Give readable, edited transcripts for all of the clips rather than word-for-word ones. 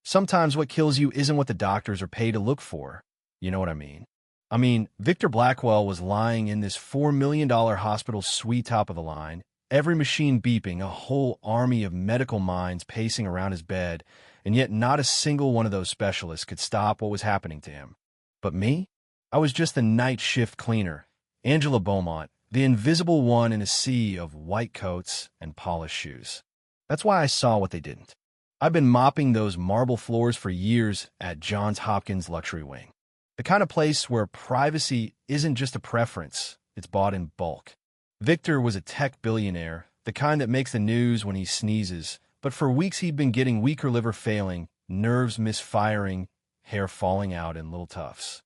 Sometimes what kills you isn't what the doctors are paid to look for. You know what I mean? Victor Blackwell was lying in this $4 million hospital suite, top of the line, every machine beeping, a whole army of medical minds pacing around his bed, and yet not a single one of those specialists could stop what was happening to him. But me? I was just the night shift cleaner, Angela Beaumont, the invisible one in a sea of white coats and polished shoes. That's why I saw what they didn't. I've been mopping those marble floors for years at Johns Hopkins Luxury Wing. The kind of place where privacy isn't just a preference, it's bought in bulk. Victor was a tech billionaire, the kind that makes the news when he sneezes, but for weeks he'd been getting weaker liver failing, nerves misfiring, hair falling out in little tufts.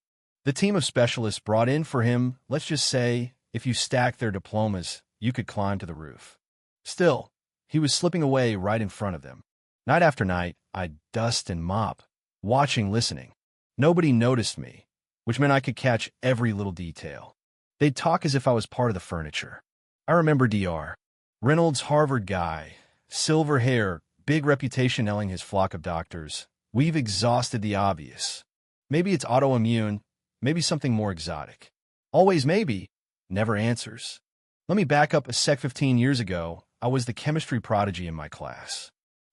The team of specialists brought in for him, let's just say, if you stacked their diplomas, you could climb to the roof. Still, he was slipping away right in front of them. Night after night, I'd dust and mop, watching, listening. Nobody noticed me, which meant I could catch every little detail. They'd talk as if I was part of the furniture. I remember Dr. Reynolds, Harvard guy, silver hair, big reputation ailing his flock of doctors. We've exhausted the obvious. Maybe it's autoimmune, maybe something more exotic. Always maybe, never answers. Let me back up a sec. 15 years ago, I was the chemistry prodigy in my class.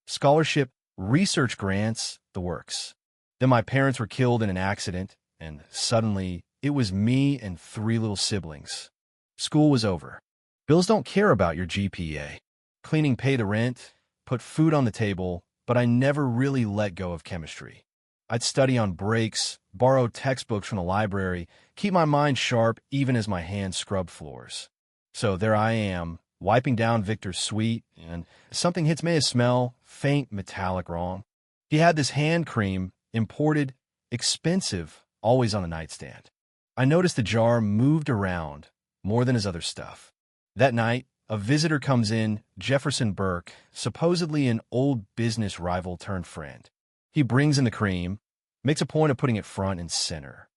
Scholarship, research grants, the works. Then my parents were killed in an accident, and suddenly it was me and 3 little siblings. School was over. Bills don't care about your GPA. Cleaning paid the rent, put food on the table, but I never really let go of chemistry. I'd study on breaks, borrow textbooks from the library, keep my mind sharp even as my hands scrubbed floors. So there I am, wiping down Victor's suite, and something hits me, a smell, faint, metallic, wrong. He had this hand cream, imported, expensive, always on the nightstand. I noticed the jar moved around more than his other stuff. That night, a visitor comes in, Jefferson Burke, supposedly an old business rival turned friend. He brings in the cream, makes a point of putting it front and center.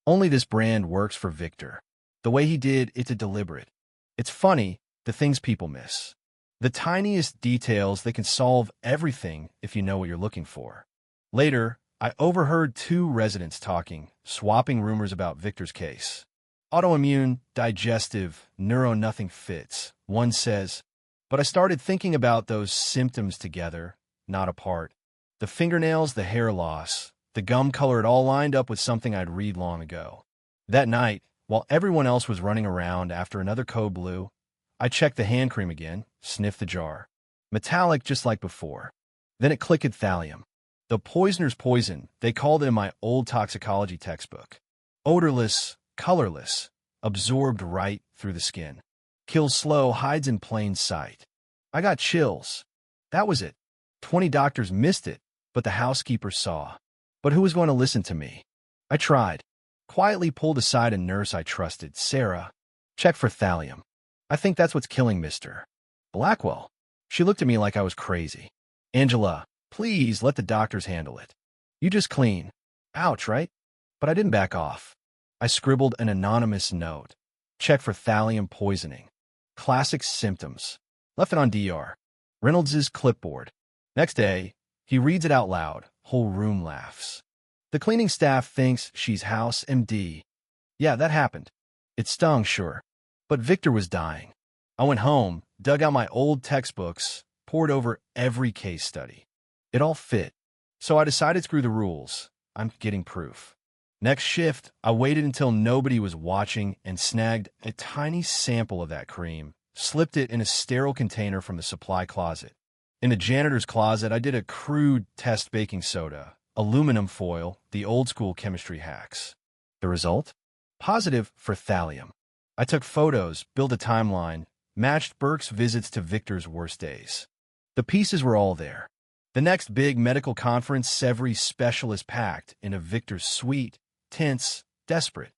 Only this brand works for Victor. The way he did, it's deliberate. It's funny, the things people miss. The tiniest details, they can solve everything if you know what you're looking for. Later, I overheard 2 residents talking, swapping rumors about Victor's case. Autoimmune, digestive, neuro, nothing fits. One says, but I started thinking about those symptoms together, not apart. The fingernails, the hair loss, the gum color, it all lined up with something I'd read long ago. That night, while everyone else was running around after another code blue, I checked the hand cream again, sniffed the jar. Metallic just like before. Then it clicked: thallium. The poisoner's poison, they called it in my old toxicology textbook. Odorless, colorless, absorbed right through the skin. Kills slow, hides in plain sight. I got chills. That was it. 20 doctors missed it, but the housekeeper saw. But who was going to listen to me? I tried. Quietly pulled aside a nurse I trusted. Sarah, check for thallium. I think that's what's killing Mr. Blackwell. She looked at me like I was crazy. Angela, please let the doctors handle it. You just clean. Ouch, right? But I didn't back off. I scribbled an anonymous note. Check for thallium poisoning. Classic symptoms. Left it on Dr. Reynolds' clipboard. Next day, he reads it out loud. Whole room laughs. The cleaning staff thinks she's house MD. Yeah, that happened. It stung, sure. But Victor was dying. I went home, dug out my old textbooks, poured over every case study. It all fit. So I decided, screw the rules. I'm getting proof. Next shift, I waited until nobody was watching and snagged a tiny sample of that cream, slipped it in a sterile container from the supply closet. In the janitor's closet, I did a crude test: baking soda, aluminum foil, the old-school chemistry hacks. The result? Positive for thallium. I took photos, built a timeline, matched Burke's visits to Victor's worst days. The pieces were all there. The next big medical conference, every specialist packed into Victor's suite, tense, desperate.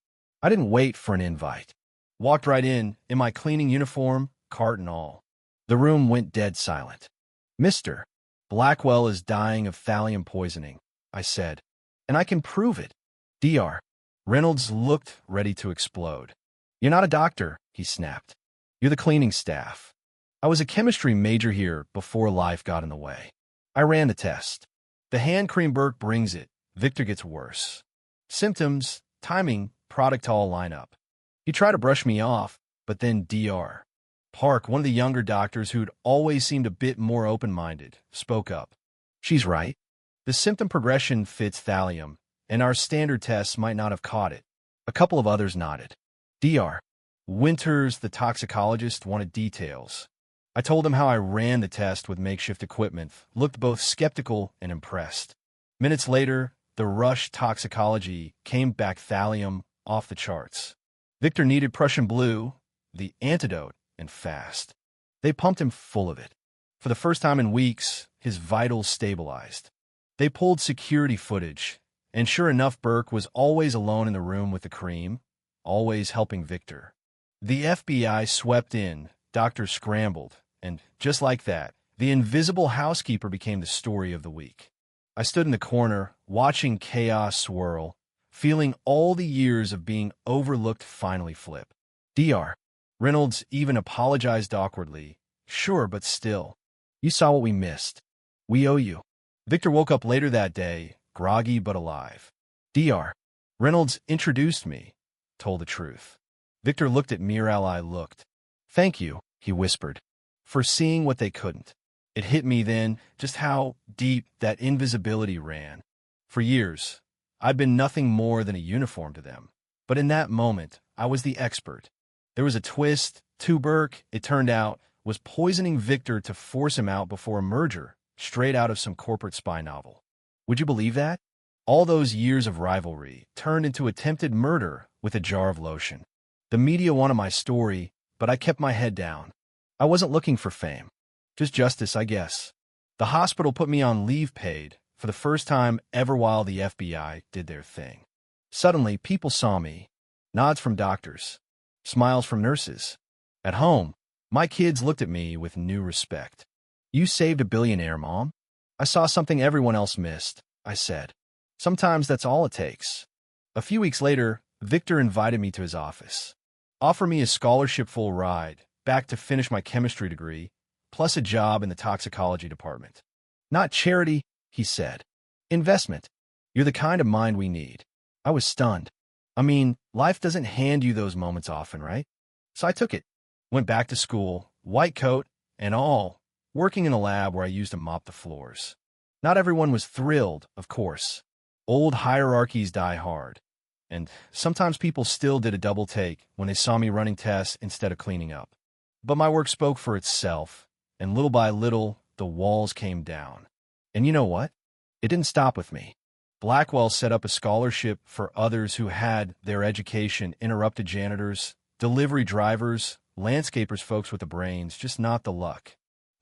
I didn't wait for an invite. Walked right in my cleaning uniform, cart and all. The room went dead silent. Mr. Blackwell is dying of thallium poisoning, I said, and I can prove it. Dr. Reynolds looked ready to explode. You're not a doctor, he snapped. You're the cleaning staff. I was a chemistry major here before life got in the way. I ran the test. The hand cream Burke brings it. Victor gets worse. Symptoms, timing, product all line up. He tried to brush me off, but then Dr. Park, one of the younger doctors who'd always seemed a bit more open-minded, spoke up. She's right. The symptom progression fits thallium, and our standard tests might not have caught it. A couple of others nodded. Dr. Winters, the toxicologist, wanted details. I told him how I ran the test with makeshift equipment, looked both skeptical and impressed. Minutes later, the rush toxicology came back thallium off the charts. Victor needed Prussian blue, the antidote, and fast. They pumped him full of it. For the first time in weeks, his vitals stabilized. They pulled security footage, and sure enough, Burke was always alone in the room with the cream, always helping Victor. The FBI swept in, doctors scrambled, and just like that, the invisible housekeeper became the story of the week. I stood in the corner, watching chaos swirl, feeling all the years of being overlooked finally flip. Dr. Reynolds even apologized awkwardly. Sure, but still. You saw what we missed. We owe you. Victor woke up later that day, groggy but alive. Dr. Reynolds introduced me, told the truth. Victor looked at me while I looked. Thank you, he whispered, for seeing what they couldn't. It hit me then just how deep that invisibility ran. For years, I'd been nothing more than a uniform to them. But in that moment, I was the expert. There was a twist. Burke, it turned out, was poisoning Victor to force him out before a merger, straight out of some corporate spy novel. Would you believe that? All those years of rivalry turned into attempted murder with a jar of lotion. The media wanted my story, but I kept my head down. I wasn't looking for fame. Just justice, I guess. The hospital put me on leave paid for the first time ever while the FBI did their thing. Suddenly, people saw me. Nods from doctors. Smiles from nurses. At home, my kids looked at me with new respect. You saved a billionaire, Mom. I saw something everyone else missed, I said. Sometimes that's all it takes. A few weeks later, Victor invited me to his office. Offered me a scholarship full ride back to finish my chemistry degree, plus a job in the toxicology department. Not charity, he said. Investment. You're the kind of mind we need. I was stunned. I mean, life doesn't hand you those moments often, right? So I took it. Went back to school, white coat and all, working in a lab where I used to mop the floors. Not everyone was thrilled, of course. Old hierarchies die hard. And sometimes people still did a double take when they saw me running tests instead of cleaning up. But my work spoke for itself, and little by little, the walls came down. And you know what? It didn't stop with me. Blackwell set up a scholarship for others who had their education interrupted: janitors, delivery drivers, landscapers, folks with the brains, just not the luck.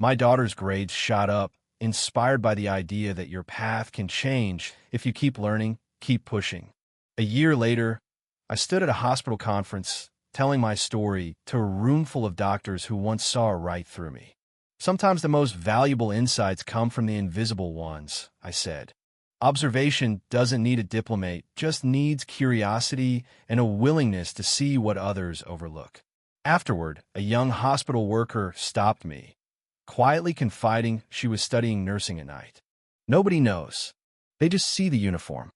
My daughter's grades shot up, inspired by the idea that your path can change if you keep learning, keep pushing. A year later, I stood at a hospital conference telling my story to a room full of doctors who once saw right through me. Sometimes the most valuable insights come from the invisible ones, I said. Observation doesn't need a diplomate, just needs curiosity and a willingness to see what others overlook. Afterward, a young hospital worker stopped me, quietly confiding she was studying nursing at night. Nobody knows. They just see the uniform.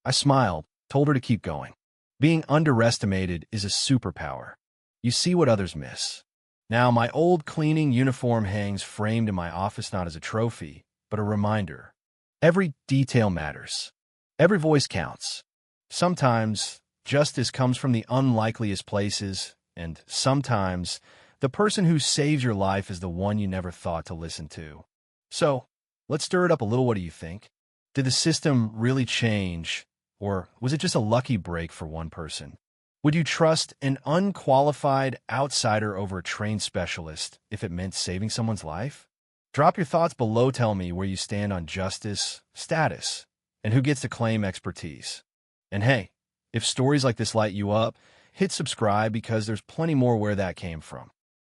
I smiled, told her to keep going. Being underestimated is a superpower. You see what others miss. Now, my old cleaning uniform hangs framed in my office not as a trophy, but a reminder. Every detail matters. Every voice counts. Sometimes, justice comes from the unlikeliest places, and sometimes, the person who saves your life is the one you never thought to listen to. So, let's stir it up a little. What do you think? Did the system really change, or was it just a lucky break for one person? Would you trust an unqualified outsider over a trained specialist if it meant saving someone's life? Drop your thoughts below. Tell me where you stand on justice, status, and who gets to claim expertise. And hey, if stories like this light you up, hit subscribe because there's plenty more where that came from.